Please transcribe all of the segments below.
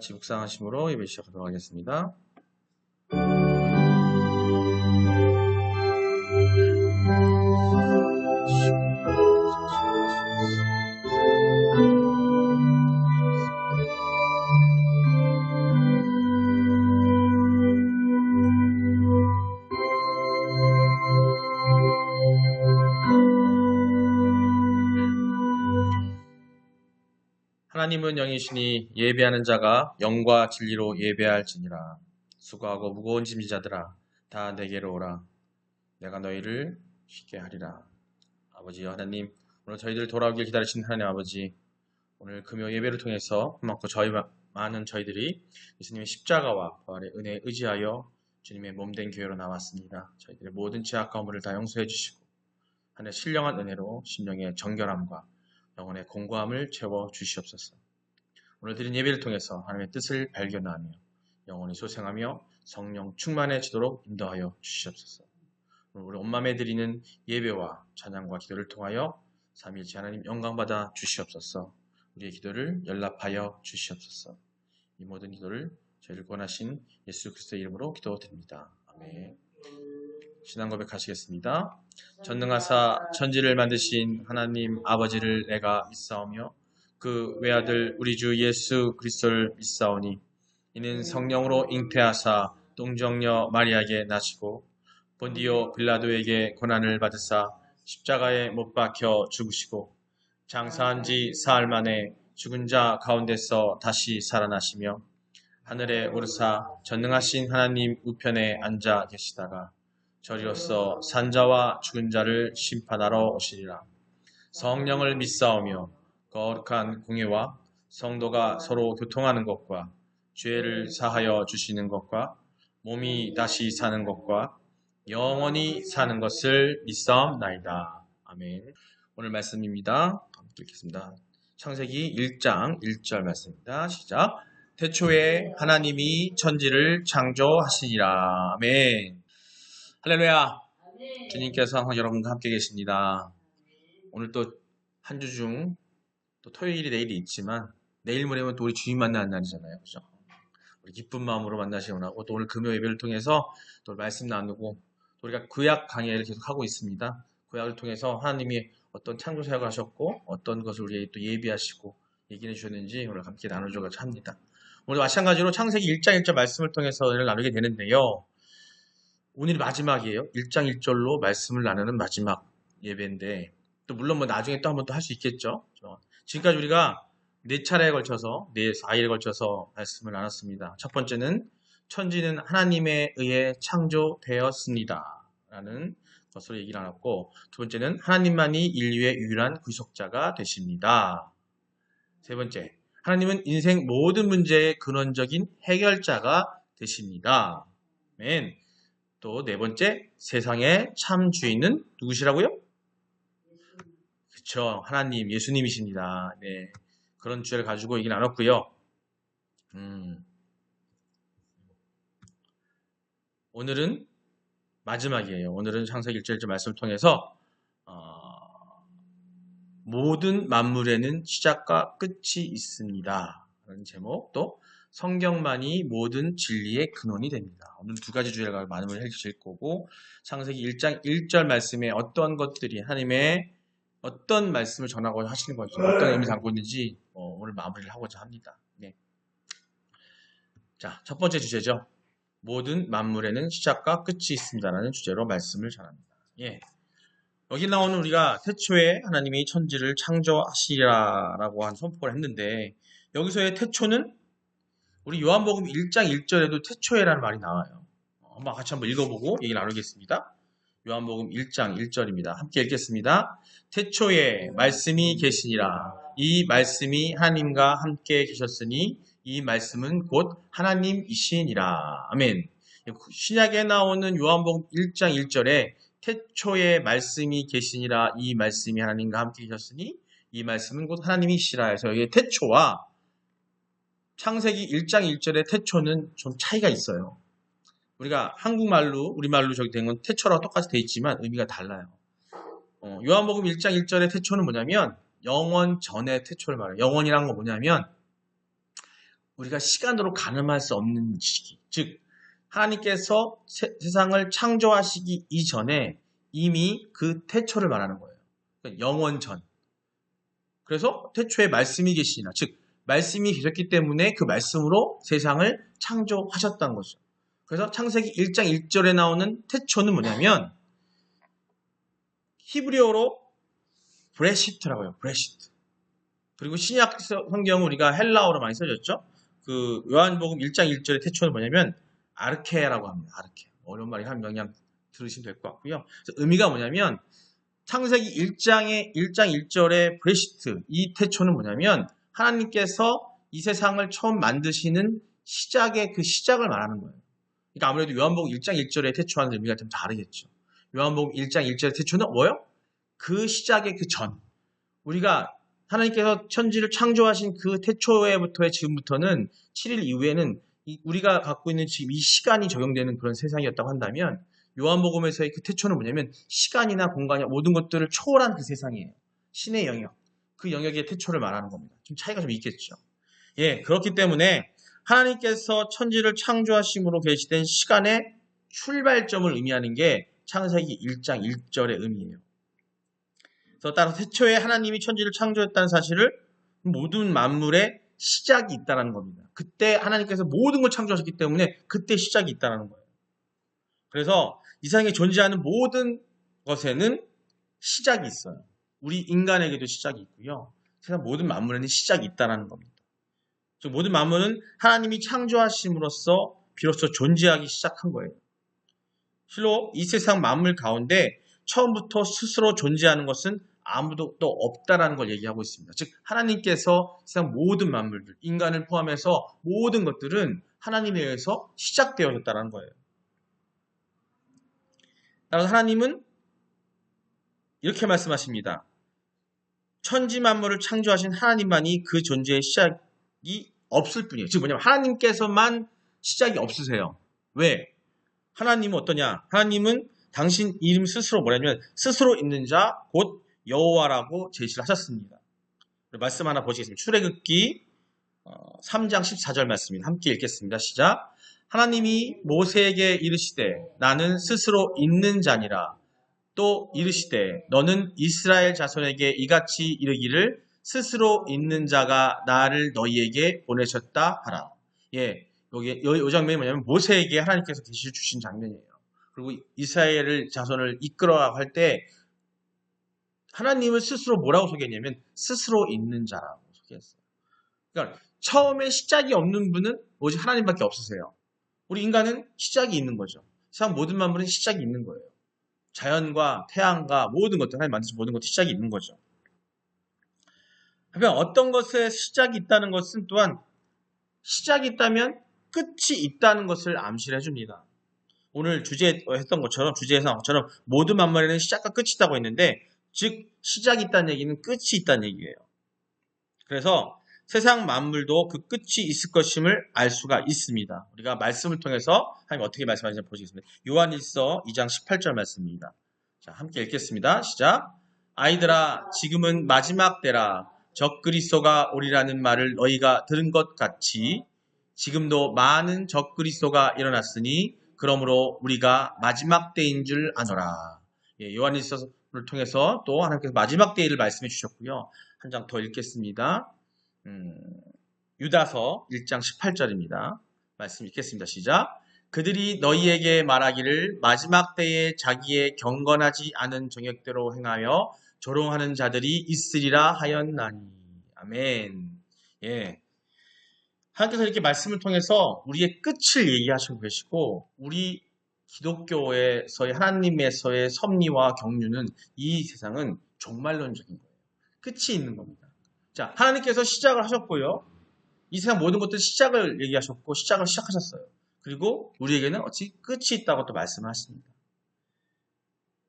같이 묵상하심으로 예배 시작하도록 하겠습니다. 하나님은 영이시니 예배하는 자가 영과 진리로 예배할지니라. 수고하고 무거운 짐진 자들아 다 내게로 오라. 내가 너희를 쉽게 하리라. 아버지 하나님, 오늘 저희들 돌아오길 기다리신 하나님 아버지, 오늘 금요 예배를 통해서 많고 많은 저희들이 예수님의 십자가와 부활의 은혜에 의지하여 주님의 몸된 교회로 나왔습니다. 저희들의 모든 죄악과 허물을 다 용서해 주시고 하늘의 신령한 은혜로 심령의 정결함과 영혼의 공고함을 채워 주시옵소서. 오늘 드린 예배를 통해서 하나님의 뜻을 발견하며 영혼이 소생하며 성령 충만해지도록 인도하여 주시옵소서. 오늘 우리 온맘에 드리는 예배와 찬양과 기도를 통하여 삼위일체 하나님 영광받아 주시옵소서. 우리의 기도를 연락하여 주시옵소서. 이 모든 기도를 저희를 권하신 예수 그리스도의 이름으로 기도드립니다. 아멘. 신앙 고백하시겠습니다. 전능하사 천지를 만드신 하나님 아버지를 내가 믿사오며 그 외아들 우리 주 예수 그리스도를 믿사오니 이는 성령으로 잉태하사 동정녀 마리아에게 나시고 본디오 빌라도에게 고난을 받으사 십자가에 못 박혀 죽으시고 장사한 지 사흘 만에 죽은 자 가운데서 다시 살아나시며 하늘에 오르사 전능하신 하나님 우편에 앉아 계시다가 저리로서 산자와 죽은 자를 심판하러 오시리라. 성령을 믿사오며 거룩한 공예와 성도가 서로 교통하는 것과 죄를 사하여 주시는 것과 몸이 다시 사는 것과 영원히 사는 것을 믿사옵나이다. 아멘. 오늘 말씀입니다. 함께 읽겠습니다. 창세기 1장 1절 말씀입니다. 시작. 태초에 하나님이 천지를 창조하시니라. 아멘. 할렐루야. 주님께서 항상 여러분과 함께 계십니다. 오늘 또 한 주 중 또 토요일이 내일이 있지만 내일 모레면 또 우리 주님 만나는 날이잖아요. 그죠? 우리 기쁜 마음으로 만나시기 원하고 또 오늘 금요 예배를 통해서 또 말씀 나누고 또 우리가 구약 강해를 계속 하고 있습니다. 구약을 통해서 하나님이 어떤 창조 사역을 하셨고 어떤 것을 우리에게 또 예비하시고 얘기해 주셨는지 오늘 함께 나누려고 합니다. 오늘 마찬가지로 창세기 1장 1절 말씀을 통해서 오늘 나누게 되는데요. 오늘이 마지막이에요. 1장 1절로 말씀을 나누는 마지막 예배인데 또 물론 뭐 나중에 또 한 번 또 할 수 있겠죠. 지금까지 우리가 4차례에 걸쳐서 4일에 걸쳐서 말씀을 나눴습니다. 첫 번째는 천지는 하나님에 의해 창조되었습니다 라는 것으로 얘기를 나눴고, 두 번째는 하나님만이 인류의 유일한 구속자가 되십니다. 세 번째, 하나님은 인생 모든 문제의 근원적인 해결자가 되십니다. 아멘. 또 네 번째, 세상의 참 주인은 누구시라고요? 그렇죠. 하나님, 예수님이십니다. 네. 그런 주제를 가지고 얘기 나눴고요. 오늘은 마지막이에요. 오늘은 창세기 1절 말씀을 통해서 모든 만물에는 시작과 끝이 있습니다 라는 제목, 또 성경만이 모든 진리의 근원이 됩니다. 오늘 두 가지 주제를 많이 해주실 거고, 창세기 1장 1절 말씀에 어떤 것들이 하나님의 어떤 말씀을 전하고 하시는 거죠, 어떤 의미를 담고 있는지 오늘 마무리를 하고자 합니다. 네. 자, 첫 번째 주제죠. 모든 만물에는 시작과 끝이 있습니다라는 주제로 말씀을 전합니다. 예. 여기 나오는 우리가 태초에 하나님이 천지를 창조하시라라고 한 선포를 했는데, 여기서의 태초는 우리 요한복음 1장 1절에도 태초에라는 말이 나와요. 같이 한번 읽어보고 얘기 나누겠습니다. 요한복음 1장 1절입니다. 함께 읽겠습니다. 태초에 말씀이 계시니라. 이 말씀이 하나님과 함께 계셨으니 이 말씀은 곧 하나님이시니라. 아멘. 신약에 나오는 요한복음 1장 1절에 태초에 말씀이 계시니라. 이 말씀이 하나님과 함께 계셨으니 이 말씀은 곧 하나님이시라 해서 여기 태초와 창세기 1장 1절의 태초는 좀 차이가 있어요. 우리가 한국말로, 우리말로 저기 된 건 태초라고 똑같이 돼 있지만 의미가 달라요. 요한복음 1장 1절의 태초는 뭐냐면 영원 전의 태초를 말해요. 영원이란 건 뭐냐면 우리가 시간으로 가늠할 수 없는 시기. 즉, 하나님께서 세상을 창조하시기 이전에 이미 그 태초를 말하는 거예요. 그러니까 영원 전. 그래서 태초에 말씀이 계시니라. 즉, 말씀이 계셨기 때문에 그 말씀으로 세상을 창조하셨다는 거죠. 그래서 창세기 1장 1절에 나오는 태초는 뭐냐면 히브리어로 브레시트라고 해요. 브레시트. 그리고 신약 성경은 우리가 헬라어로 많이 써졌죠. 그 요한복음 1장 1절의 태초는 뭐냐면 아르케라고 합니다. 아르케. 어려운 말이 한 명량 들으시면 될 것 같고요. 그래서 의미가 뭐냐면 창세기 1장 1절의 브레시트, 이 태초는 뭐냐면 하나님께서 이 세상을 처음 만드시는 시작의 그 시작을 말하는 거예요. 그러니까 아무래도 요한복음 1장 1절의 태초와는 의미가 좀 다르겠죠. 요한복음 1장 1절의 태초는 뭐예요? 그 시작의 그 전. 우리가 하나님께서 천지를 창조하신 그 태초에부터의 지금부터는 7일 이후에는 우리가 갖고 있는 지금 이 시간이 적용되는 그런 세상이었다고 한다면 요한복음에서의 그 태초는 뭐냐면 시간이나 공간이나 모든 것들을 초월한 그 세상이에요. 신의 영역. 그 영역의 태초를 말하는 겁니다. 좀 차이가 좀 있겠죠. 예, 그렇기 때문에 하나님께서 천지를 창조하심으로 계시된 시간의 출발점을 의미하는 게 창세기 1장 1절의 의미예요. 그래서 따라서 태초에 하나님이 천지를 창조했다는 사실을 모든 만물의 시작이 있다는 겁니다. 그때 하나님께서 모든 걸 창조하셨기 때문에 그때 시작이 있다는 거예요. 그래서 이 세상에 존재하는 모든 것에는 시작이 있어요. 우리 인간에게도 시작이 있고요. 세상 모든 만물에는 시작이 있다는 겁니다. 즉 모든 만물은 하나님이 창조하심으로써 비로소 존재하기 시작한 거예요. 실로 이 세상 만물 가운데 처음부터 스스로 존재하는 것은 아무도 또 없다라는 걸 얘기하고 있습니다. 즉 하나님께서 세상 모든 만물들, 인간을 포함해서 모든 것들은 하나님에 의해서 시작되어졌다는 거예요. 따라서 하나님은 이렇게 말씀하십니다. 천지 만물을 창조하신 하나님만이 그 존재의 시작이 없을 뿐이에요. 즉 뭐냐면 하나님께서만 시작이 없으세요. 왜? 하나님은 어떠냐? 하나님은 당신 이름 스스로 뭐냐면 스스로 있는 자 곧 여호와라고 제시를 하셨습니다. 말씀 하나 보시겠습니다. 출애굽기 3장 14절 말씀입니다. 함께 읽겠습니다. 시작. 하나님이 모세에게 이르시되 나는 스스로 있는 자니라. 또 이르시되 너는 이스라엘 자손에게 이같이 이르기를 스스로 있는 자가 나를 너희에게 보내셨다 하라. 예, 이 장면이 뭐냐면 모세에게 하나님께서 계시를 주신 장면이에요. 그리고 이스라엘 자손을 이끌어가고 할 때 하나님을 스스로 뭐라고 소개했냐면 스스로 있는 자라고 소개했어요. 그러니까 처음에 시작이 없는 분은 오직 하나님밖에 없으세요. 우리 인간은 시작이 있는 거죠. 세상 모든 만물은 시작이 있는 거예요. 자연과 태양과 모든 것들, 하나님 만드신 모든 것도 시작이 있는 거죠. 하지만 어떤 것에 시작이 있다는 것은 또한 시작이 있다면 끝이 있다는 것을 암시를 해줍니다. 오늘 주제에 했던 것처럼 모든 만물에는 시작과 끝이 있다고 했는데 즉 시작이 있다는 얘기는 끝이 있다는 얘기예요. 그래서 세상 만물도 그 끝이 있을 것임을 알 수가 있습니다. 우리가 말씀을 통해서 하나님 어떻게 말씀하시는지 보시겠습니다. 요한일서 2장 18절 말씀입니다. 자, 함께 읽겠습니다. 시작. 아이들아 지금은 마지막 때라 적그리스도가 오리라는 말을 너희가 들은 것 같이 지금도 많은 적그리스도가 일어났으니 그러므로 우리가 마지막 때인 줄 아노라. 예, 요한일서를 통해서 또 하나님께서 마지막 때를 말씀해 주셨고요. 한 장 더 읽겠습니다. 유다서 1장 18절입니다. 말씀 읽겠습니다. 시작. 그들이 너희에게 말하기를 마지막 때에 자기의 경건하지 않은 정욕대로 행하여 조롱하는 자들이 있으리라 하였나니. 아멘. 예. 하나님께서 이렇게 말씀을 통해서 우리의 끝을 얘기하시고 계시고 우리 기독교에서의 하나님에서의 섭리와 경륜은 이 세상은 종말론적인 거예요. 끝이 있는 겁니다. 자, 하나님께서 시작을 하셨고요. 이 세상 모든 것들 시작을 얘기하셨고 시작을 시작하셨어요. 그리고 우리에게는 어찌 끝이 있다고 또 말씀을 하십니다.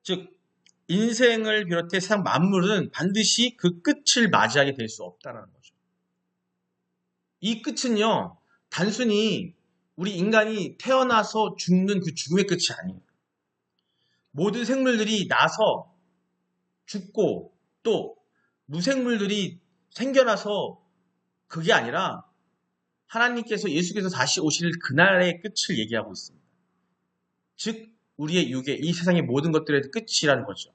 즉 인생을 비롯해 세상 만물은 반드시 그 끝을 맞이하게 될 수 없다는 거죠. 이 끝은요, 단순히 우리 인간이 태어나서 죽는 그 죽음의 끝이 아니에요. 모든 생물들이 나서 죽고 또 무생물들이 생겨나서 그게 아니라 하나님께서 예수께서 다시 오실 그날의 끝을 얘기하고 있습니다. 즉 우리의 육에 이 세상의 모든 것들의 끝이라는 거죠.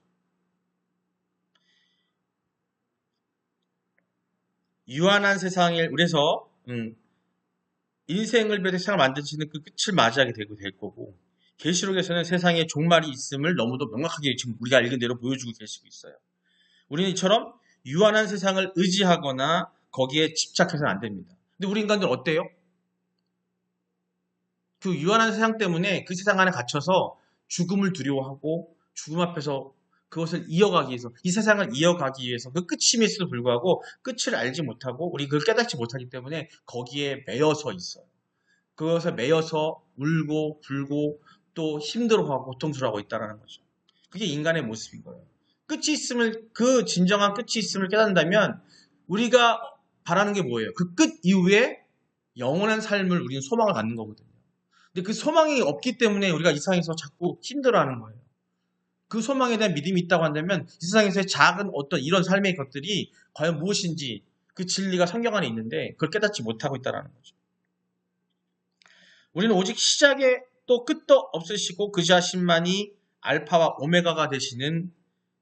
유한한 세상을 그래서 인생을 비롯해 세상을 만드시는 그 끝을 맞이하게 되고 될 거고, 계시록에서는 세상에 종말이 있음을 너무도 명확하게 지금 우리가 읽은 대로 보여주고 계시고 있어요. 우리는 이처럼 유한한 세상을 의지하거나 거기에 집착해서는 안 됩니다. 근데 우리 인간들 어때요? 그 유한한 세상 때문에 그 세상 안에 갇혀서 죽음을 두려워하고 죽음 앞에서 그것을 이어가기 위해서, 이 세상을 이어가기 위해서 그 끝임에도 불구하고 끝을 알지 못하고 우리 그걸 깨닫지 못하기 때문에 거기에 매여서 있어요. 그것에 매여서 울고 불고 또 힘들어하고 고통스러워하고 있다는 거죠. 그게 인간의 모습인 거예요. 끝이 있음을, 그 진정한 끝이 있음을 깨닫는다면 우리가 바라는 게 뭐예요? 그 끝 이후에 영원한 삶을 우리는 소망을 갖는 거거든요. 근데 그 소망이 없기 때문에 우리가 이 세상에서 자꾸 힘들어하는 거예요. 그 소망에 대한 믿음이 있다고 한다면 이 세상에서의 작은 어떤 이런 삶의 것들이 과연 무엇인지 그 진리가 성경 안에 있는데 그걸 깨닫지 못하고 있다는 거죠. 우리는 오직 시작에 또 끝도 없으시고 그 자신만이 알파와 오메가가 되시는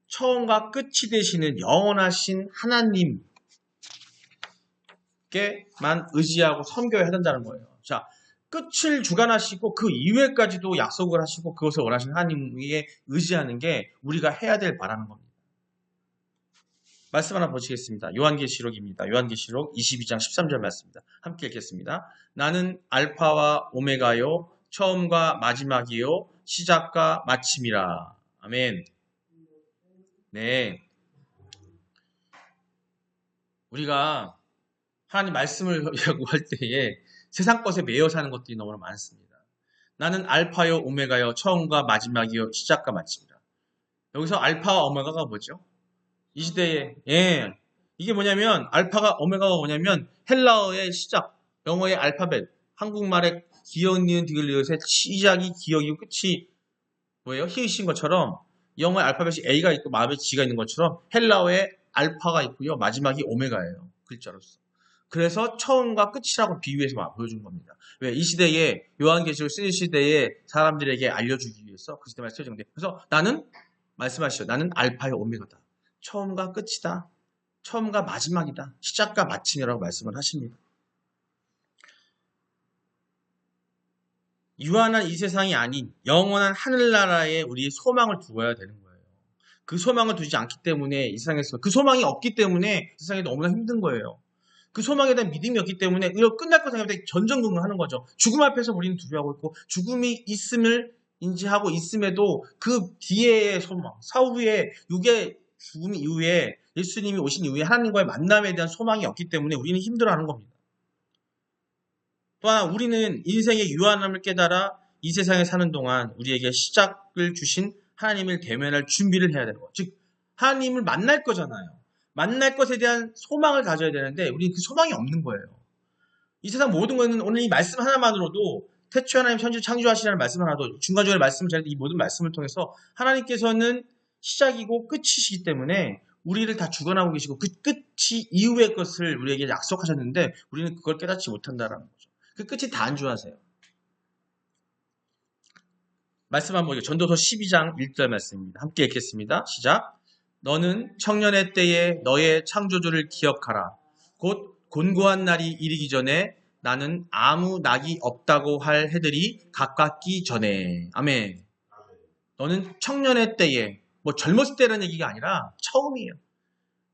처음과 끝이 되시는 영원하신 하나님께만 의지하고 섬겨야 된다는 거예요. 자, 끝을 주관하시고 그 이후에까지도 약속을 하시고 그것을 원하시는 하나님에 의지하는 게 우리가 해야 될 바라는 겁니다. 말씀 하나 보시겠습니다. 요한계시록입니다. 요한계시록 22장 13절 말씀입니다. 함께 읽겠습니다. 나는 알파와 오메가요 처음과 마지막이요 시작과 마침이라. 아멘. 네, 우리가 하나님 말씀을 요구할 때에 세상 것에 매여 사는 것들이 너무나 많습니다. 나는 알파요 오메가요 처음과 마지막이요 시작과 마침이라. 여기서 알파와 오메가가 뭐죠? 이 시대에 이게 뭐냐면 알파가 오메가가 뭐냐면 헬라어의 시작, 영어의 알파벳, 한국말의 기역 니은 디귿 리귿의 시작이 기역이고 끝이 뭐예요? 히읗인 것처럼 영어의 알파벳이 A가 있고 마지막에 G가 있는 것처럼 헬라어의 알파가 있고요. 마지막이 오메가예요. 글자로서. 그래서 처음과 끝이라고 비유해서 보여준 겁니다. 왜? 이 시대에 요한계시록 쓰는 시대에 사람들에게 알려주기 위해서 그 시대만 쓰여진 건데, 그래서 나는 말씀하시죠. 나는 알파의 오메가다. 처음과 끝이다. 처음과 마지막이다. 시작과 마침이라고 말씀을 하십니다. 유한한 이 세상이 아닌 영원한 하늘나라에 우리의 소망을 두어야 되는 거예요. 그 소망을 두지 않기 때문에 이 세상에서, 그 소망이 없기 때문에 이 세상이 너무나 힘든 거예요. 그 소망에 대한 믿음이 없기 때문에 이거 끝날 거 생각할 때 전전긍긍하는 거죠. 죽음 앞에서 우리는 두려워하고 있고 죽음이 있음을 인지하고 있음에도 그 뒤에의 소망, 사후에 육의 죽음 이후에 예수님이 오신 이후에 하나님과의 만남에 대한 소망이 없기 때문에 우리는 힘들어하는 겁니다. 또한 우리는 인생의 유한함을 깨달아 이 세상에 사는 동안 우리에게 시작을 주신 하나님을 대면할 준비를 해야 되는 거예요. 즉 하나님을 만날 거잖아요. 만날 것에 대한 소망을 가져야 되는데 우리는 그 소망이 없는 거예요. 이 세상 모든 것은 오늘 이 말씀 하나만으로도 태초 하나님 천지 창조하시라는 말씀 하나도 중간중간에 말씀을 전할 때 이 모든 말씀을 통해서 하나님께서는 시작이고 끝이시기 때문에 우리를 다 주관하고 계시고 그 끝이 이후의 것을 우리에게 약속하셨는데 우리는 그걸 깨닫지 못한다는 거죠. 그 끝이 다 안주하세요. 말씀 한번 보죠. 전도서 12장 1절 말씀입니다. 함께 읽겠습니다. 시작. 너는 청년의 때에 너의 창조주를 기억하라. 곧 곤고한 날이 이르기 전에 나는 아무 낙이 없다고 할 해들이 가깝기 전에. 아멘. 너는 청년의 때에, 뭐 젊었을 때라는 얘기가 아니라 처음이에요.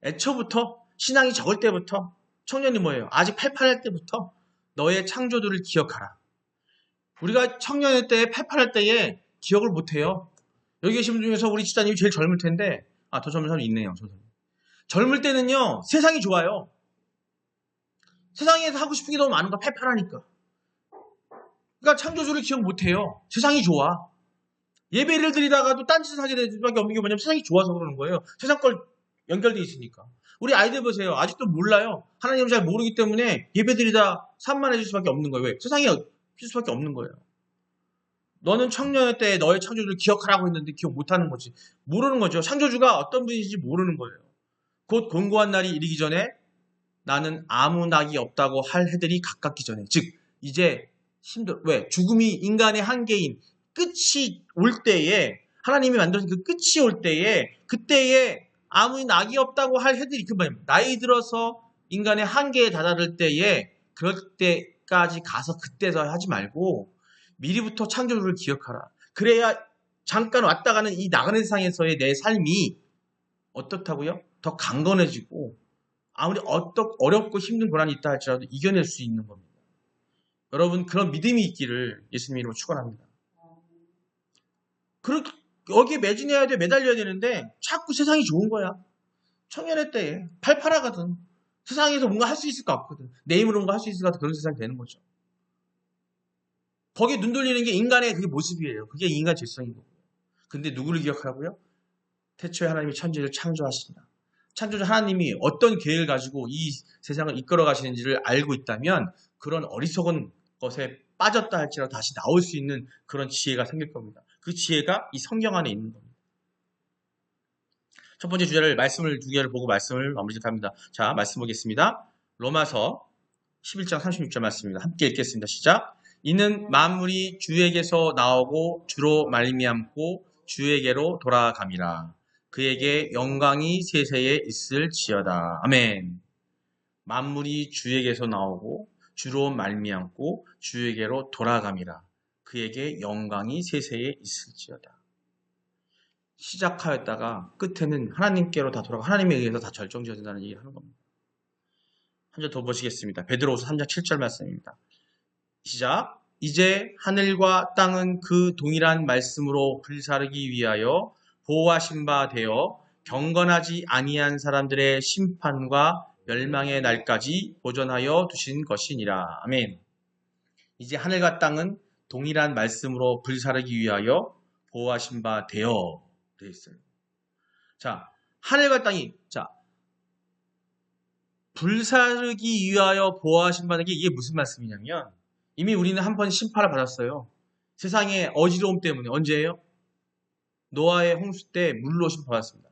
애초부터 신앙이 적을 때부터, 청년이 뭐예요? 아직 팔팔할 때부터 너의 창조주를 기억하라. 우리가 청년의 때에 팔팔할 때에 기억을 못해요. 여기 계신 분 중에서 우리 집사님이 제일 젊을 텐데, 더 젊은 사람이 있네요. 젊을 때는요, 세상이 좋아요. 세상에서 하고 싶은 게 너무 많은 거, 팔팔하니까. 그러니까 창조주를 기억 못해요. 세상이 좋아. 예배를 드리다가도 딴짓을 하게 될 수밖에 없는 게 뭐냐면 세상이 좋아서 그러는 거예요. 세상 걸 연결되어 있으니까. 우리 아이들 보세요. 아직도 몰라요. 하나님을 잘 모르기 때문에 예배 드리다 산만해질 수밖에 없는 거예요. 왜? 세상에 필 수밖에 없는 거예요. 너는 청년의 때에 너의 창조주를 기억하라고 했는데 기억 못하는 거지. 모르는 거죠. 창조주가 어떤 분인지 모르는 거예요. 곧 곤고한 날이 이르기 전에 나는 아무 낙이 없다고 할 해들이 가깝기 전에, 즉 이제 왜 죽음이 인간의 한계인 끝이 올 때에, 하나님이 만들어진 그 끝이 올 때에, 그때에 아무 낙이 없다고 할 해들이, 그 말입니다. 나이 들어서 인간의 한계에 다다를 때에, 그럴 때까지 가서 그때서 하지 말고 미리부터 창조주를 기억하라. 그래야 잠깐 왔다 가는 이 나그네 세상에서의 내 삶이 어떻다고요? 더 강건해지고, 아무리 어렵고 힘든 고난이 있다 할지라도 이겨낼 수 있는 겁니다. 여러분, 그런 믿음이 있기를 예수님 이름으로 축원합니다. 여기에 매달려야 되는데 자꾸 세상이 좋은 거야. 청년의 때에 팔팔하거든. 세상에서 뭔가 할 수 있을 것 같거든. 내 힘으로 뭔가 할 수 있을 것 같은 그런 세상이 되는 거죠. 거기에 눈 돌리는 게 인간의 그게 모습이에요. 그게 인간 질성인 거고요. 근데 누구를 기억하라고요? 태초에 하나님이 천지를 창조하신다. 창조주 하나님이 어떤 계획을 가지고 이 세상을 이끌어 가시는지를 알고 있다면 그런 어리석은 것에 빠졌다 할지라도 다시 나올 수 있는 그런 지혜가 생길 겁니다. 그 지혜가 이 성경 안에 있는 겁니다. 첫 번째 주제를 말씀을 두 개를 보고 말씀을 마무리 짓합니다. 자, 말씀 보겠습니다. 로마서 11장 36절 말씀입니다. 함께 읽겠습니다. 시작. 이는 만물이 주에게서 나오고 주로 말미암고 주에게로 돌아감이라. 그에게 영광이 세세에 있을지어다. 아멘. 만물이 주에게서 나오고 주로 말미암고 주에게로 돌아감이라. 그에게 영광이 세세에 있을지어다. 시작하였다가 끝에는 하나님께로 다 돌아가 하나님에 의해서 다 결정지어진다는 얘기를 하는 겁니다. 한 절 더 보시겠습니다. 베드로후서 3장 7절 말씀입니다. 시작. 이제 하늘과 땅은 그 동일한 말씀으로 불사르기 위하여 보호하신 바 되어 경건하지 아니한 사람들의 심판과 멸망의 날까지 보존하여 두신 것이니라. 아멘. 이제 하늘과 땅은 동일한 말씀으로 불사르기 위하여 보호하신 바 되어 되어 있어요. 자, 하늘과 땅이 불사르기 위하여 보호하신 바는 게 이게 무슨 말씀이냐면 이미 우리는 한 번 심판을 받았어요. 세상의 어지러움 때문에. 언제예요? 노아의 홍수 때 물로 심판받았습니다.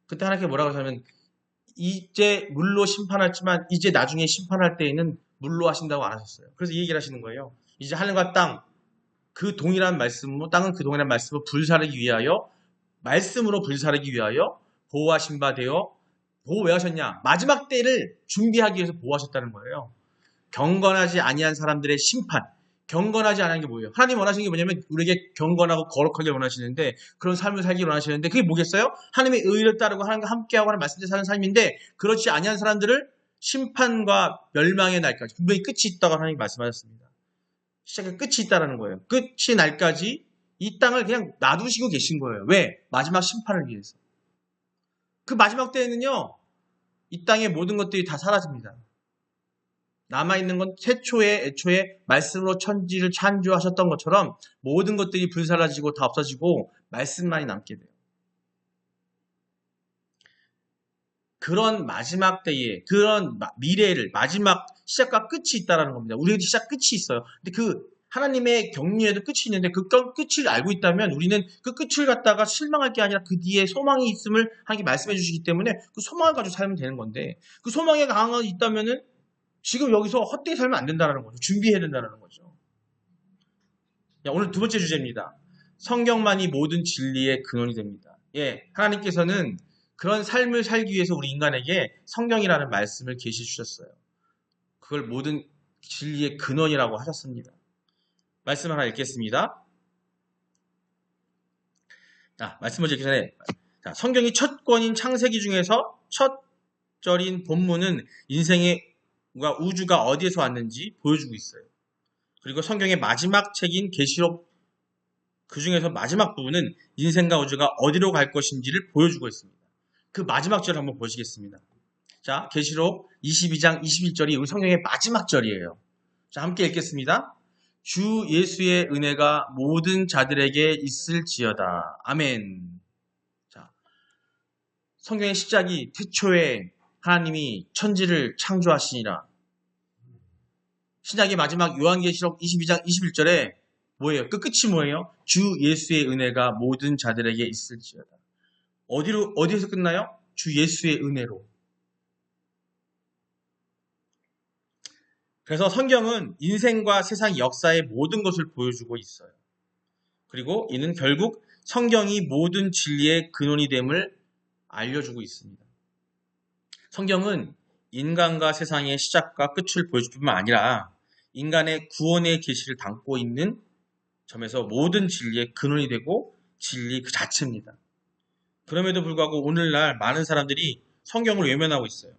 그때 하나님께 뭐라고 하냐면 이제 물로 심판했지만 이제 나중에 심판할 때에는 물로 하신다고 안 하셨어요. 그래서 이 얘기를 하시는 거예요. 이제 하늘과 땅 그 동일한 말씀으로 땅은 그 동일한 말씀으로 불사르기 위하여 말씀으로 불사르기 위하여 보호하신 바 되어 보호 왜 하셨냐? 마지막 때를 준비하기 위해서 보호하셨다는 거예요. 경건하지 아니한 사람들의 심판. 경건하지 않은 게 뭐예요? 하나님 원하시는 게 뭐냐면 우리에게 경건하고 거룩하게 원하시는데 그런 삶을 살기 원하시는데 그게 뭐겠어요? 하나님의 의를 따르고 하나님과 함께하고 하는 말씀대로 사는 삶인데 그렇지 아니한 사람들을 심판과 멸망의 날까지 분명히 끝이 있다고 하나님이 말씀하셨습니다. 시작에 끝이 있다는 거예요. 끝이 날까지 이 땅을 그냥 놔두시고 계신 거예요. 왜? 마지막 심판을 위해서. 그 마지막 때에는요. 이 땅의 모든 것들이 다 사라집니다. 남아있는 건 애초에 말씀으로 천지를 창조하셨던 것처럼 모든 것들이 불사라지고 다 없어지고 말씀만이 남게 돼요. 그런 마지막 때에 그런 미래를 마지막 시작과 끝이 있다는 겁니다. 우리에게 시작 끝이 있어요. 근데 그 하나님의 경륜에도 끝이 있는데 그 끝을 알고 있다면 우리는 그 끝을 갖다가 실망할 게 아니라 그 뒤에 소망이 있음을 하나님께 말씀해 주시기 때문에 그 소망을 가지고 살면 되는 건데 그 소망에 강함이 있다면은 지금 여기서 헛되이 살면 안 된다는 거죠. 준비해야 된다는 거죠. 오늘 두 번째 주제입니다. 성경만이 모든 진리의 근원이 됩니다. 예, 하나님께서는 그런 삶을 살기 위해서 우리 인간에게 성경이라는 말씀을 계시해 주셨어요. 그걸 모든 진리의 근원이라고 하셨습니다. 말씀 하나 읽겠습니다. 말씀 먼저 읽기 전에 성경이 첫 권인 창세기 중에서 첫 절인 본문은 인생의 우주가 어디에서 왔는지 보여주고 있어요. 그리고 성경의 마지막 책인 계시록 그 중에서 마지막 부분은 인생과 우주가 어디로 갈 것인지를 보여주고 있습니다. 그 마지막 절을 한번 보시겠습니다. 자, 계시록 22장 21절이 우리 성경의 마지막 절이에요. 자, 함께 읽겠습니다. 주 예수의 은혜가 모든 자들에게 있을지어다. 아멘. 자, 성경의 시작이 태초에 하나님이 천지를 창조하시니라. 신약의 마지막 요한계시록 22장 21절에 뭐예요? 끝이 뭐예요? 주 예수의 은혜가 모든 자들에게 있을지어다. 어디에서 끝나요? 주 예수의 은혜로. 그래서 성경은 인생과 세상 역사의 모든 것을 보여주고 있어요. 그리고 이는 결국 성경이 모든 진리의 근원이 됨을 알려주고 있습니다. 성경은 인간과 세상의 시작과 끝을 보여줄 뿐만 아니라 인간의 구원의 계시를 담고 있는 점에서 모든 진리의 근원이 되고 진리 그 자체입니다. 그럼에도 불구하고 오늘날 많은 사람들이 성경을 외면하고 있어요.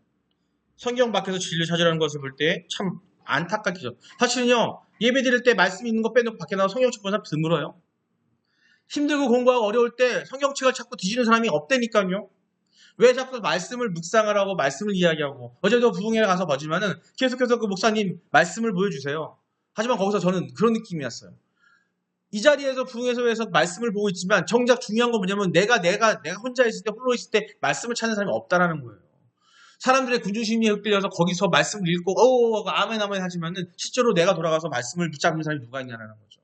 성경 밖에서 진리를 찾으라는 것을 볼 때 참 안타깝죠. 사실은요, 예배 드릴 때 말씀 있는 거 빼놓고 밖에 나와 성경책 보는 사람 드물어요. 힘들고 공부하고 어려울 때 성경책을 찾고 뒤지는 사람이 없다니까요. 왜 자꾸 말씀을 묵상하라고 말씀을 이야기하고, 어제도 부흥회에 가서 보지만은 계속해서 그 목사님 말씀을 보여주세요. 하지만 거기서 저는 그런 느낌이었어요. 이 자리에서 부흥회에서 말씀을 보고 있지만 정작 중요한 건 뭐냐면 내가 혼자 있을 때, 홀로 있을 때 말씀을 찾는 사람이 없다라는 거예요. 사람들의 군중심리에 흡들려서 거기서 말씀을 읽고 아멘 아멘 하지만은 실제로 내가 돌아가서 말씀을 붙잡는 사람이 누가 있냐라는 거죠.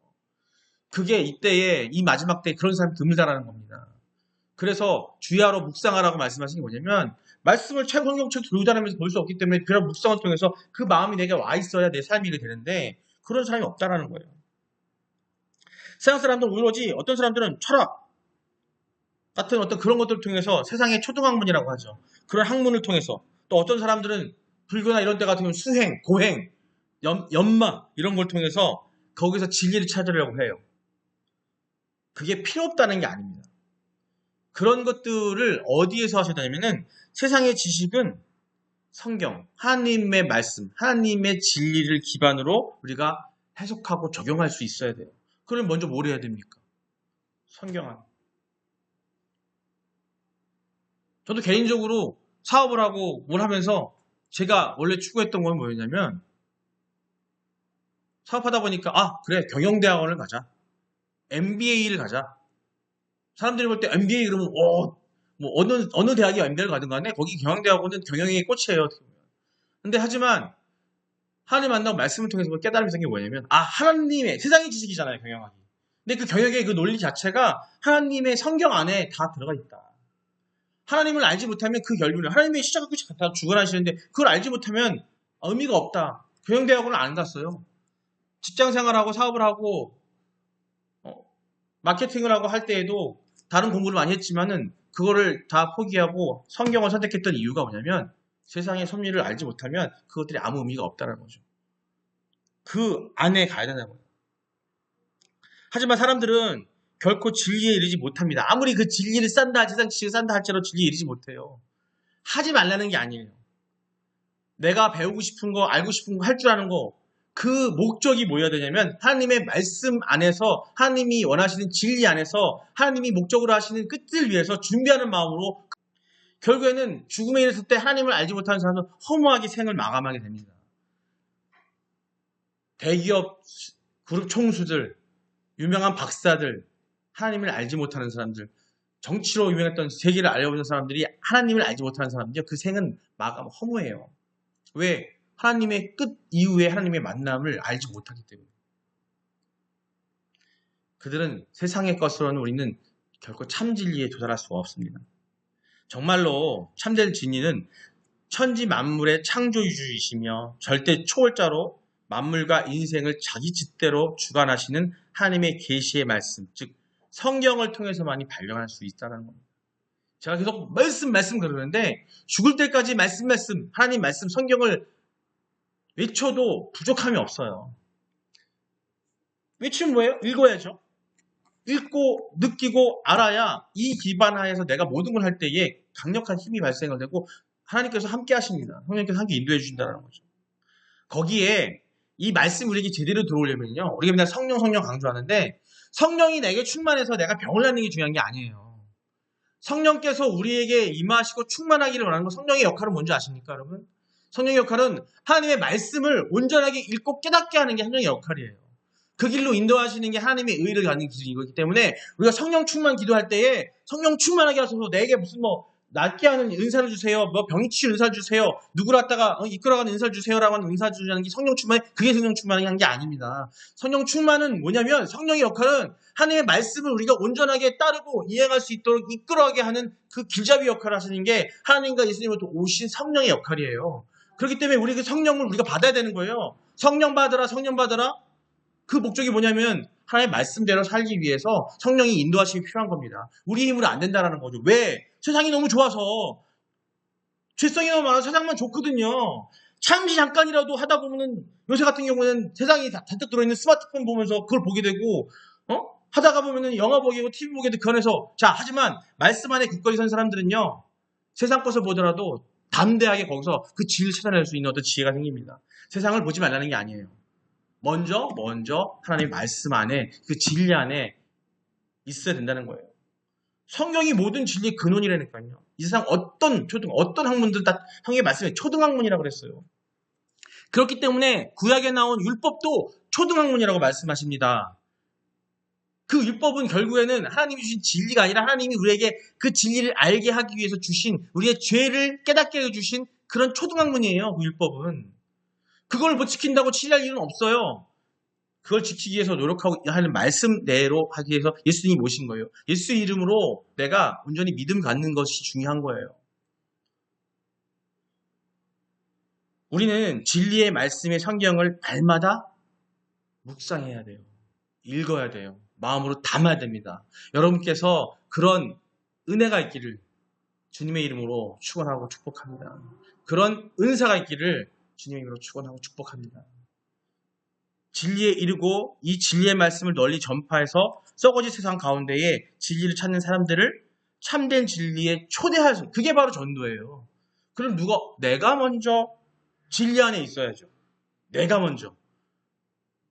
그게 이때에, 이 마지막 때에 그런 사람이 드물다라는 겁니다. 그래서 주야로 묵상하라고 말씀하신 게 뭐냐면, 말씀을 성경책 들고 다니면서 볼 수 없기 때문에 그런 묵상을 통해서 그 마음이 내게 와 있어야 내 삶이 되는데 그런 사람이 없다라는 거예요. 세상 사람들은 오로지 어떤 사람들은 철학 같은 어떤 그런 것들을 통해서 세상의 초등학문이라고 하죠. 그런 학문을 통해서, 또 어떤 사람들은 불교나 이런 데 같은 경우는 수행, 고행, 연마 이런 걸 통해서 거기서 진리를 찾으려고 해요. 그게 필요 없다는 게 아닙니다. 그런 것들을 어디에서 하셔야 되냐면은 세상의 지식은 성경, 하나님의 말씀, 하나님의 진리를 기반으로 우리가 해석하고 적용할 수 있어야 돼요. 그럼 먼저 뭘 해야 됩니까? 성경 안에. 저도 개인적으로 사업을 하고 뭘 하면서 제가 원래 추구했던 건 뭐였냐면, 사업하다 보니까 그래, 경영대학원을 가자, MBA를 가자. 사람들이 볼 때 MBA 그러면 뭐 어느 대학이 MBA를 가든 간에 거기 경영대학원은 경영의 꽃이에요. 근데 하지만 하나님 만나고 말씀을 통해서 깨달음이 생긴 게 뭐냐면, 하나님의 세상의 지식이잖아요, 경영학이. 근데 그 경영의 그 논리 자체가 하나님의 성경 안에 다 들어가 있다. 하나님을 알지 못하면 그 결론은 하나님의 시작과 끝이 다 주관하시는데 그걸 알지 못하면 의미가 없다. 경영대학원을 안 갔어요. 직장생활하고 사업을 하고 마케팅을 하고 할 때에도 다른 공부를 많이 했지만은 그거를 다 포기하고 성경을 선택했던 이유가 뭐냐면, 세상의 섭리를 알지 못하면 그것들이 아무 의미가 없다는 거죠. 그 안에 가야 된다고요. 하지만 사람들은 결코 진리에 이르지 못합니다. 아무리 그 진리를 쌓는다, 세상 지식을 쌓는다 할지라도 진리에 이르지 못해요. 하지 말라는 게 아니에요. 내가 배우고 싶은 거, 알고 싶은 거, 할 줄 아는 거, 그 목적이 뭐여야 되냐면 하나님의 말씀 안에서, 하나님이 원하시는 진리 안에서 하나님이 목적으로 하시는 끝을 위해서 준비하는 마음으로, 결국에는 죽음에 이르렀을 때 하나님을 알지 못하는 사람은 허무하게 생을 마감하게 됩니다. 대기업 그룹 총수들, 유명한 박사들, 하나님을 알지 못하는 사람들, 정치로 유명했던 세계를 알려보는 사람들이 하나님을 알지 못하는 사람들이요, 그 생은 마감 허무해요. 왜? 하나님의 끝 이후에 하나님의 만남을 알지 못하기 때문에. 그들은 세상의 것으로는 우리는 결코 참 진리에 도달할 수가 없습니다. 정말로 참된 진리는 천지 만물의 창조주이시며 절대 초월자로 만물과 인생을 자기 뜻대로 주관하시는 하나님의 계시의 말씀, 즉 성경을 통해서만이 발견할 수 있다는 겁니다. 제가 계속 말씀 그러는데 죽을 때까지 말씀 하나님 말씀 성경을 외쳐도 부족함이 없어요. 외치면 뭐예요? 읽어야죠. 읽고 느끼고 알아야 이 기반 하에서 내가 모든 걸 할 때에 강력한 힘이 발생을 되고 하나님께서 함께 하십니다. 성령님께서 함께 인도해 주신다는 거죠. 거기에 이 말씀이 우리에게 제대로 들어오려면요, 우리가 맨날 성령 강조하는데 성령이 내게 충만해서 내가 병을 낫는 게 중요한 게 아니에요. 성령께서 우리에게 임하시고 충만하기를 원하는 건, 성령의 역할은 뭔지 아십니까, 여러분? 성령의 역할은 하나님의 말씀을 온전하게 읽고 깨닫게 하는 게 성령의 역할이에요. 그 길로 인도하시는 게 하나님의 의를 갖는 길이기 때문에 우리가 성령 충만 기도할 때에 성령 충만하게 하셔서 내게 무슨 낫게 하는 은사를 주세요, 병이 치유 은사를 주세요, 누구를 갖다가 이끌어가는 은사를 주세요라고 하는 은사 주자는 게 성령 충만, 그게 성령 충만하게 한 게 아닙니다. 성령 충만은 뭐냐면, 성령의 역할은 하나님의 말씀을 우리가 온전하게 따르고 이행할 수 있도록 이끌어가게 하는 그 길잡이 역할을 하시는 게 하나님과 예수님으로부터 오신 성령의 역할이에요. 그렇기 때문에 우리 그 성령을 우리가 받아야 되는 거예요. 성령 받으라, 성령 받으라. 그 목적이 뭐냐면 하나님의 말씀대로 살기 위해서 성령이 인도하심이 필요한 겁니다. 우리 힘으로 안 된다라는 거죠. 왜? 세상이 너무 좋아서. 죄성이 너무 많아서 세상만 좋거든요. 잠시 잠깐이라도 하다 보면은 요새 같은 경우는 세상이 잔뜩 들어있는 스마트폰 보면서 그걸 보게 되고 하다가 보면은 영화 보게 되고 TV 보게 되고 그래서 하지만 말씀 안에 굳건히 선 사람들은요. 세상 것을 보더라도 담대하게 거기서 그 진리를 찾아낼 수 있는 어떤 지혜가 생깁니다. 세상을 보지 말라는 게 아니에요. 먼저 하나님의 말씀 안에 그 진리 안에 있어야 된다는 거예요. 성경이 모든 진리의 근원이라니까요. 이 세상 어떤 학문들 다 성경의 말씀에 초등학문이라고 그랬어요. 그렇기 때문에 구약에 나온 율법도 초등학문이라고 말씀하십니다. 그 율법은 결국에는 하나님이 주신 진리가 아니라 하나님이 우리에게 그 진리를 알게 하기 위해서 주신 우리의 죄를 깨닫게 해주신 그런 초등학문이에요. 그 율법은. 그걸 뭐 지킨다고 치료할 일은 없어요. 그걸 지키기 위해서 노력하고 하는 말씀대로 하기 위해서 예수님이 모신 거예요. 예수 이름으로 내가 온전히 믿음 갖는 것이 중요한 거예요. 우리는 진리의 말씀의 성경을 날마다 묵상해야 돼요. 읽어야 돼요. 마음으로 담아야 됩니다. 여러분께서 그런 은혜가 있기를 주님의 이름으로 축원하고 축복합니다. 그런 은사가 있기를 주님의 이름으로 축원하고 축복합니다. 진리에 이르고 이 진리의 말씀을 널리 전파해서 썩어진 세상 가운데에 진리를 찾는 사람들을 참된 진리에 초대할 수, 그게 바로 전도예요. 그럼 내가 먼저 진리 안에 있어야죠. 내가 먼저.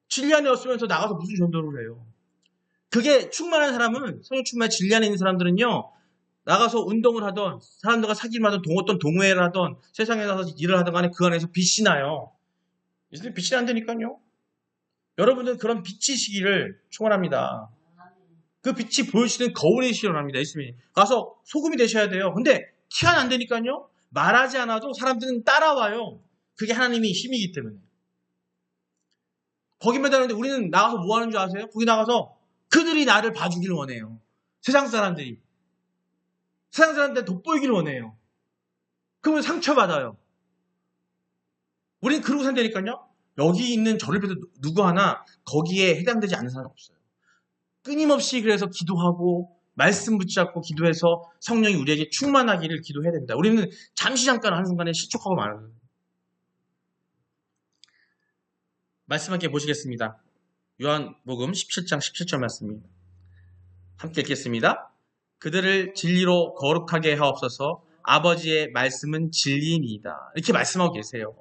진리 안에 없으면서 나가서 무슨 전도를 해요? 그게 충만한 사람은, 성령 충만한 진리 안에 있는 사람들은요, 나가서 운동을 하던, 사람들과 사귀를 하던, 어떤 동호회를 하던, 세상에 나가서 일을 하던 간에 그 안에서 빛이 나요. 요새 빛이 안 되니까요. 여러분들은 그런 빛이시기를 축원합니다. 그 빛이 보여주시는 거울이시기 원합니다. 예수님이. 가서 소금이 되셔야 돼요. 근데 티가 안 되니까요. 말하지 않아도 사람들은 따라와요. 그게 하나님의 힘이기 때문에. 거기 매달렸는데 우리는 나가서 뭐 하는 줄 아세요? 거기 나가서 그들이 나를 봐주기를 원해요. 세상 사람들이. 세상 사람들한테 돋보이기를 원해요. 그러면 상처받아요. 우리는 그러고 산다니까요. 여기 있는 저를 비롯해 누구 하나 거기에 해당되지 않는 사람은 없어요. 끊임없이 그래서 기도하고 말씀 붙잡고 기도해서 성령이 우리에게 충만하기를 기도해야 됩니다. 우리는 잠시 잠깐 한순간에 실족하고 말아요. 말씀 함께 보시겠습니다. 요한복음 17장 17절 말씀입니다. 함께 읽겠습니다. 그들을 진리로 거룩하게 하옵소서. 아버지의 말씀은 진리이니이다. 이렇게 말씀하고 계세요.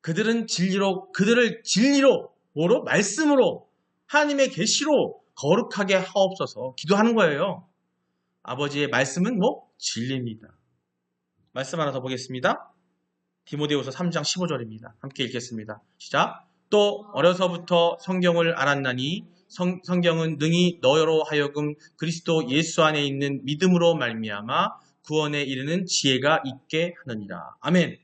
그들을 진리로, 뭐로? 말씀으로, 하나님의 계시로 거룩하게 하옵소서. 기도하는 거예요. 아버지의 말씀은 진리입니다. 말씀 하나 더 보겠습니다. 디모데후서 3장 15절입니다. 함께 읽겠습니다. 시작. 또 어려서부터 성경을 알았나니 성경은 능히 너로 하여금 그리스도 예수 안에 있는 믿음으로 말미암아 구원에 이르는 지혜가 있게 하느니라. 아멘.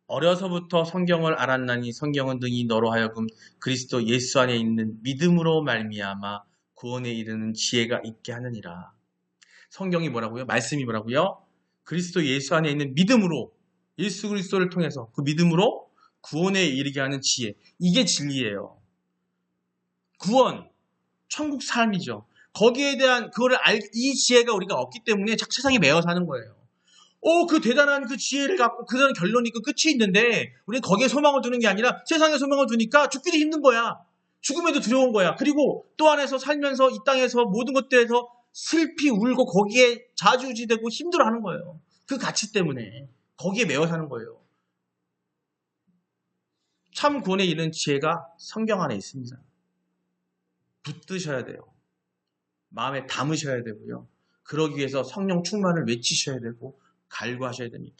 어려서부터 성경을 알았나니 성경은 능히 너로 하여금 그리스도 예수 안에 있는 믿음으로 말미암아 구원에 이르는 지혜가 있게 하느니라. 성경이 뭐라고요? 말씀이 뭐라고요? 그리스도 예수 안에 있는 믿음으로, 예수 그리스도를 통해서 그 믿음으로 구원에 이르게 하는 지혜. 이게 진리예요. 구원, 천국 삶이죠. 거기에 대한 이 지혜가 우리가 없기 때문에 세상에 매여 사는 거예요. 그 대단한 그 지혜를 갖고 그 대단한 결론이 있고 끝이 있는데 우리는 거기에 소망을 두는 게 아니라 세상에 소망을 두니까 죽기도 힘든 거야. 죽음에도 두려운 거야. 그리고 또 안에서 살면서 이 땅에서 모든 것들에서 슬피 울고 거기에 좌지우지되고 힘들어하는 거예요. 그 가치 때문에 거기에 매여 사는 거예요. 참 구원에 이르는 지혜가 성경 안에 있습니다. 붙드셔야 돼요. 마음에 담으셔야 되고요. 그러기 위해서 성령 충만을 외치셔야 되고 갈구하셔야 됩니다.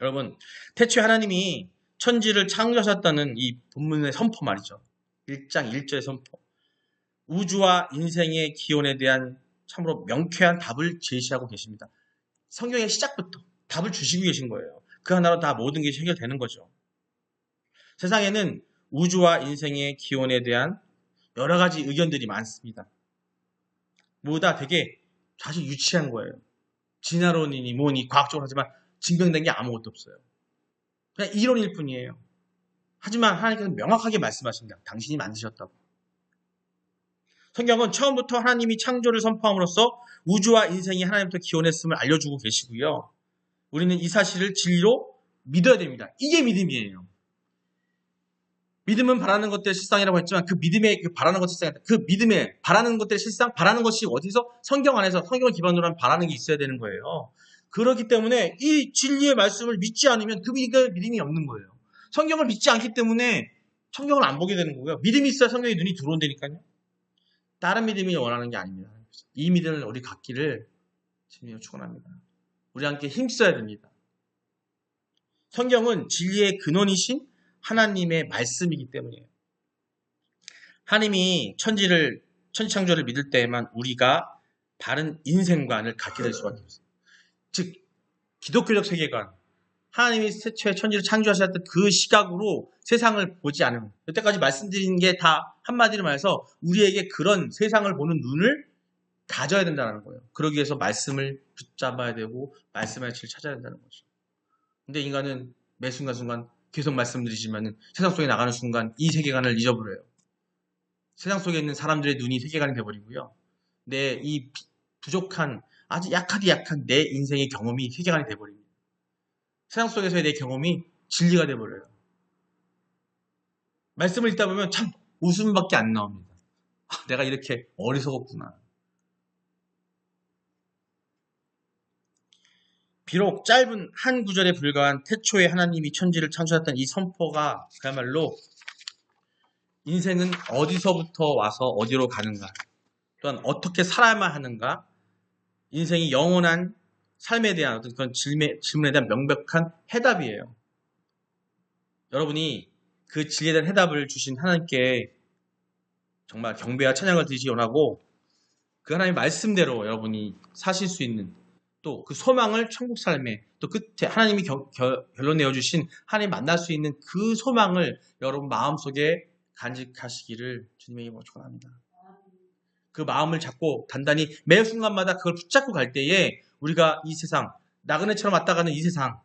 여러분, 태초에 하나님이 천지를 창조하셨다는 이 본문의 선포 말이죠. 1장 1절의 선포. 우주와 인생의 기원에 대한 참으로 명쾌한 답을 제시하고 계십니다. 성경의 시작부터 답을 주시고 계신 거예요. 그 하나로 다 모든 게 해결되는 거죠. 세상에는 우주와 인생의 기원에 대한 여러 가지 의견들이 많습니다. 모두 다 되게 사실 유치한 거예요. 진화론이니 뭐니 과학적으로 하지만 증명된 게 아무것도 없어요. 그냥 이론일 뿐이에요. 하지만 하나님께서 명확하게 말씀하십니다. 당신이 만드셨다고. 성경은 처음부터 하나님이 창조를 선포함으로써 우주와 인생이 하나님부터 기원했음을 알려주고 계시고요. 우리는 이 사실을 진리로 믿어야 됩니다. 이게 믿음이에요. 믿음은 바라는 것들의 실상이라고 했지만 그 믿음의 바라는 것의 실상, 그 믿음의 바라는 것들의 실상, 바라는 것이 어디서 성경 안에서 성경을 기반으로 한 바라는 게 있어야 되는 거예요. 그렇기 때문에 이 진리의 말씀을 믿지 않으면 그 믿음이 없는 거예요. 성경을 믿지 않기 때문에 성경을 안 보게 되는 거고요. 믿음이 있어야 성경에 눈이 들어온다니까요. 다른 믿음이 원하는 게 아닙니다. 이 믿음을 우리 갖기를 주님으로 축원합니다. 우리 함께 힘써야 됩니다. 성경은 진리의 근원이신 하나님의 말씀이기 때문이에요. 하나님이 천지 창조를 믿을 때에만 우리가 바른 인생관을 갖게 될 수밖에 없어요. 즉 기독교적 세계관, 하나님이 최초에 천지를 창조하셨던 그 시각으로 세상을 보지 않으면, 여태까지 말씀드린 게 다 한마디로 말해서 우리에게 그런 세상을 보는 눈을 가져야 된다는 거예요. 그러기 위해서 말씀을 붙잡아야 되고 말씀의 질을 찾아야 된다는 거죠. 근데 인간은 매 순간순간 계속 말씀드리지만 세상 속에 나가는 순간 이 세계관을 잊어버려요. 세상 속에 있는 사람들의 눈이 세계관이 돼버리고요. 내 이 부족한, 아주 약하디 약한 내 인생의 경험이 세계관이 돼버립니다. 세상 속에서의 내 경험이 진리가 돼버려요. 말씀을 읽다 보면 참 웃음밖에 안 나옵니다. 내가 이렇게 어리석었구나. 비록 짧은 한 구절에 불과한 태초에 하나님이 천지를 창조했던 이 선포가 그야말로 인생은 어디서부터 와서 어디로 가는가, 또한 어떻게 살아야만 하는가, 인생이 영원한 삶에 대한 어떤 그런 질문에 대한 명백한 해답이에요. 여러분이 그 진리에 대한 해답을 주신 하나님께 정말 경배와 찬양을 드리기 원하고 그 하나님의 말씀대로 여러분이 사실 수 있는 또 그 소망을 천국 삶에 또 끝에 하나님이 결론 내어주신 하나님 만날 수 있는 그 소망을 여러분 마음속에 간직하시기를 주님의 이름으로 축원합니다. 그 마음을 잡고 단단히 매 순간마다 그걸 붙잡고 갈 때에 우리가 이 세상, 나그네처럼 왔다 가는 이 세상,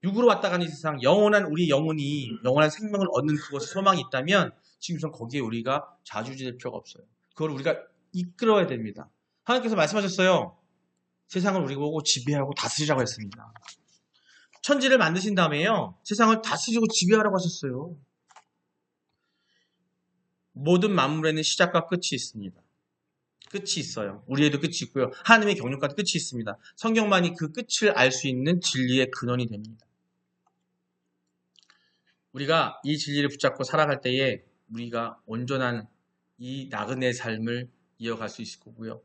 육으로 왔다 가는 이 세상, 영원한 우리 영혼이 영원한 생명을 얻는 그것에 소망이 있다면 지금 우선 거기에 우리가 좌지우지될 필요가 없어요. 그걸 우리가 이끌어야 됩니다. 하나님께서 말씀하셨어요. 세상을 우리 보고 지배하고 다스리라고 했습니다. 천지를 만드신 다음에요, 세상을 다스리고 지배하라고 하셨어요. 모든 만물에는 시작과 끝이 있습니다. 끝이 있어요. 우리에도 끝이 있고요. 하나님의 경륜과도 끝이 있습니다. 성경만이 그 끝을 알 수 있는 진리의 근원이 됩니다. 우리가 이 진리를 붙잡고 살아갈 때에 우리가 온전한 이 나그네 삶을 이어갈 수 있을 거고요.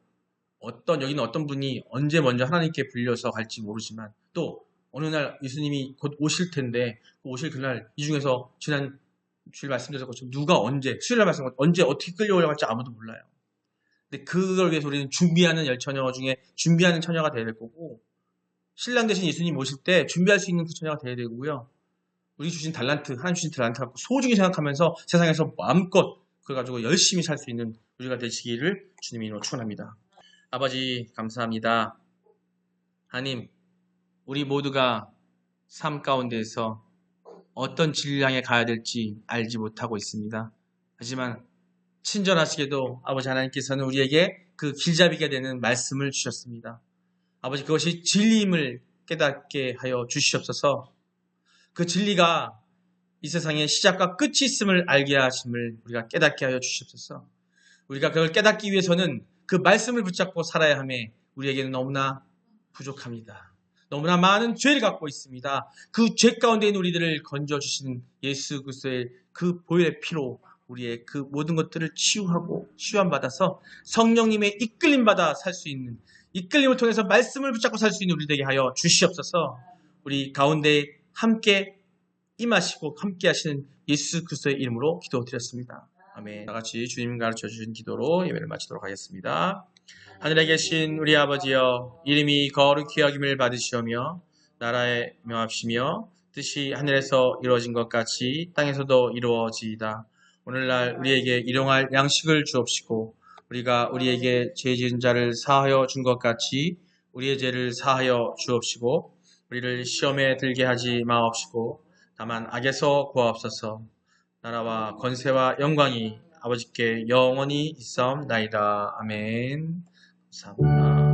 여기는 어떤 분이 언제 먼저 하나님께 불려서 갈지 모르지만 또 어느 날 예수님이 곧 오실 텐데 오실 그날 이 중에서 지난 주일 말씀드렸던 것처럼 누가 언제 수요일날 말씀드렸던 언제 어떻게 끌려오려고 할지 아무도 몰라요. 근데 그걸 위해서 우리는 준비하는 열처녀 중에 준비하는 처녀가 되어야 될 거고 신랑 대신 예수님 오실 때 준비할 수 있는 그 처녀가 되어야 되고요. 우리 주신 달란트, 하나님 주신 달란트 갖고 소중히 생각하면서 세상에서 마음껏 그걸 가지고 열심히 살 수 있는 우리가 되시기를 주님의 이름으로 축원합니다. 아버지 감사합니다. 하나님, 우리 모두가 삶 가운데에서 어떤 진리를 향해 가야 될지 알지 못하고 있습니다. 하지만 친절하시게도 아버지 하나님께서는 우리에게 그 길잡이가 되는 말씀을 주셨습니다. 아버지 그것이 진리임을 깨닫게 하여 주시옵소서. 그 진리가 이 세상에 시작과 끝이 있음을 알게 하심을 우리가 깨닫게 하여 주시옵소서. 우리가 그걸 깨닫기 위해서는 그 말씀을 붙잡고 살아야 함에 우리에게는 너무나 부족합니다. 너무나 많은 죄를 갖고 있습니다. 그 죄 가운데 있는 우리들을 건져주시는 예수 그리스도의 그 보혈의 피로 우리의 그 모든 것들을 치유하고 치유함받아서 성령님의 이끌림받아 살 수 있는, 이끌림을 통해서 말씀을 붙잡고 살 수 있는 우리 되게 하여 주시옵소서. 우리 가운데 함께 임하시고 함께 하시는 예수 그리스도의 이름으로 기도드렸습니다. 아멘. 다 같이 주님 가르쳐 주신 기도로 예배를 마치도록 하겠습니다. 하늘에 계신 우리 아버지여, 이름이 거룩히 여김을 받으시오며 나라에 명합시며 뜻이 하늘에서 이루어진 것 같이 땅에서도 이루어지이다. 오늘날 우리에게 일용할 양식을 주옵시고 우리가 우리에게 죄 지은 자를 사하여 준 것 같이 우리의 죄를 사하여 주옵시고 우리를 시험에 들게 하지 마옵시고 다만 악에서 구하옵소서. 나라와 권세와 영광이 아버지께 영원히 있사옵나이다. 아멘. 감사합니다.